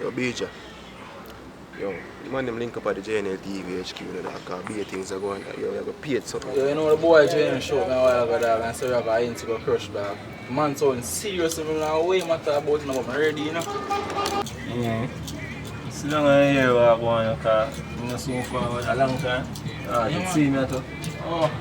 Yo, Beja. Yo, the man them link up at the JNL TV HQ, you know, because big things are going on. Yo, you got paid something. Yo, you know the boy JNL showed me a while ago, dog, and so I got into go crush, dog. The man sounding serious, I'm not way matter about it, but I'm ready, you know. Yeah. So long as you hear what going on, because I'm not so far a long time. Ah, you see me too. Oh.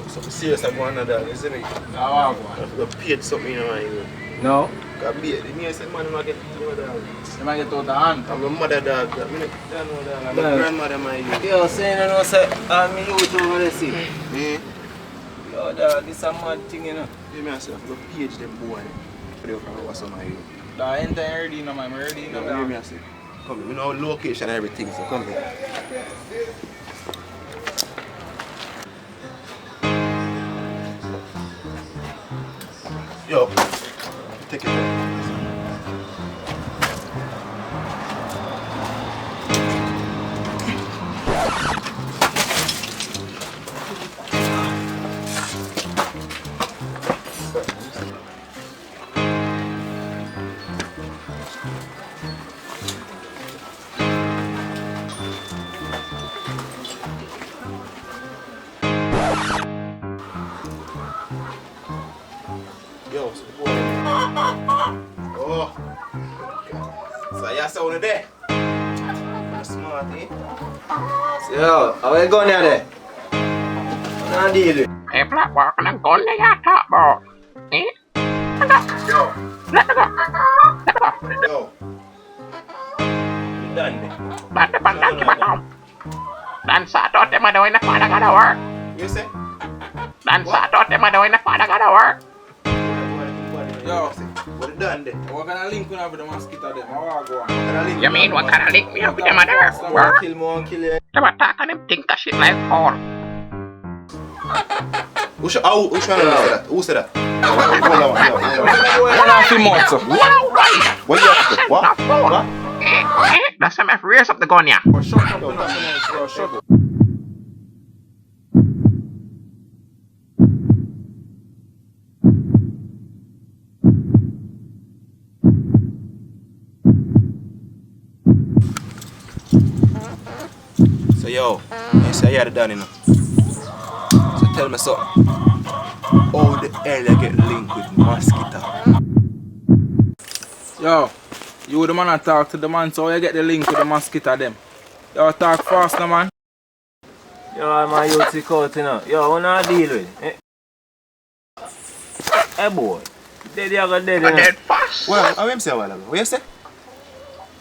Something serious I'm going on, dog, you see me? Ah, You got paid something, you know, man. No? Because the man said, man, I'm not getting you know, dog. You might get out of hand. I'm a mother, dog. I'm a grandmother, man. Yo, saying you know, say, I'm a youth over there, see. Me? Yo, dog, this is a mad thing, you know. You know, I said, I go page them boy. They will come over some of you. Dog, I ain't ready, you know, man. I'm ready, you know, You hear me, I say, come here. We know location and everything, so come here. Yo, take it there. Yo, so boy. Oh. So you saw one there? Smart, eh? Yo, how you going there? Not deal with. Hey, black work and I'm going to your top, bro. Eh? Yo. Let me go. Yo. You done there? But the bandang cuma tahu. Dan satu tema doain apa ada gak ada work. You say? Dan satu tema doain apa ada gak ada work. Yo. What you done there? We're gonna link with the mosquito there. I go on. You mean what kind of link me up with them other work? Kill more and kill you. Coba tak kan him think that shit like all. Who say that? Who said that? Hold on. Wow, right. What you have to do? What? What? That's some F rears up the gun, yeah. Shut up, bro. Shut up. So yo, you say you had it done, you know. So tell me something. How the hell you get linked with mosquito? Yo, you the man I talk to the man, so you get the link with the mosquito them. Yo, talk fast, no, man. Yo, I'm a youth sick out, you know. Yo, what not deal with? Eh? Hey, boy. Dead, you got dead, you I know. dead fast. Well, how you say a while ago? What you say?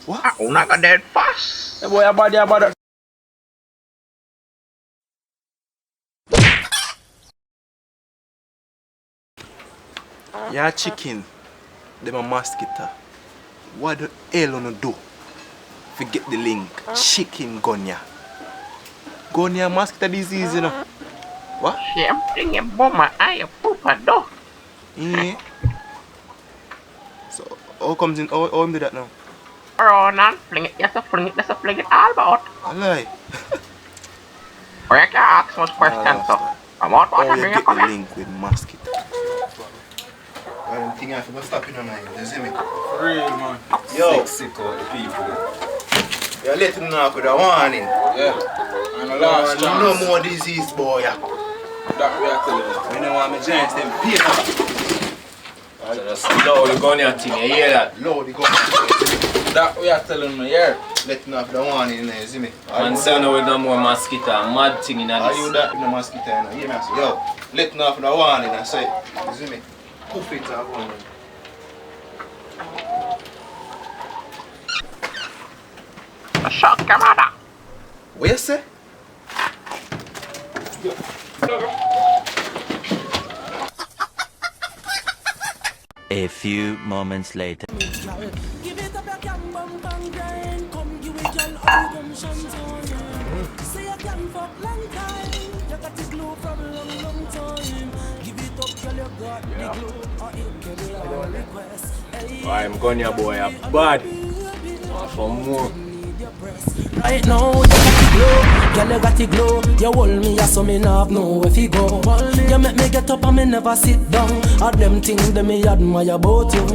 What? I got dead fast. Hey, boy, you bad. Your chicken, them a mosquito. What the hell you do? Forget the link. ChickunGunya. Gunya mosquito disease, you know. What? Same thing in bomber, I poop a dog. Yeah. So, how comes in? How him do that now? Oh, non fling it, yes, fling it all about. I lie. Or you can ask much questions, so. I'm out How what you bring get you come the here. link with mosquito? I think I have to stop in on mine. You see me? Real, man. Yo, Sick out the people. you let him know with a warning. Yeah. And the last chance. No more disease, boy. That we are telling you. We don't want my giants them paper. So just low the gun your thing, you hear that? Load the gun. That we are telling you, yeah. Let him know with a warning, you see me? Man, say no with no more mosquito, mad thing in Are you this. that with the mosquito? You know? Hear me? I say, yo, let him know with a warning. I say, you see me? Poof it or one. The shock camera. What you say? A few moments later. Give it up, you can bump and grind. Come give it your all gumptions on you. Say you can fuck long time. You got the glue from long time. Give it up, girl, you got the glue. Or it can be all request. Hey, I'm Gunya boy, a bad. For more. right now, you got the glow. Girl, you got the glow. You hold me, so me not know if you go. You make me get up and me never sit down. All them things that me admire about you.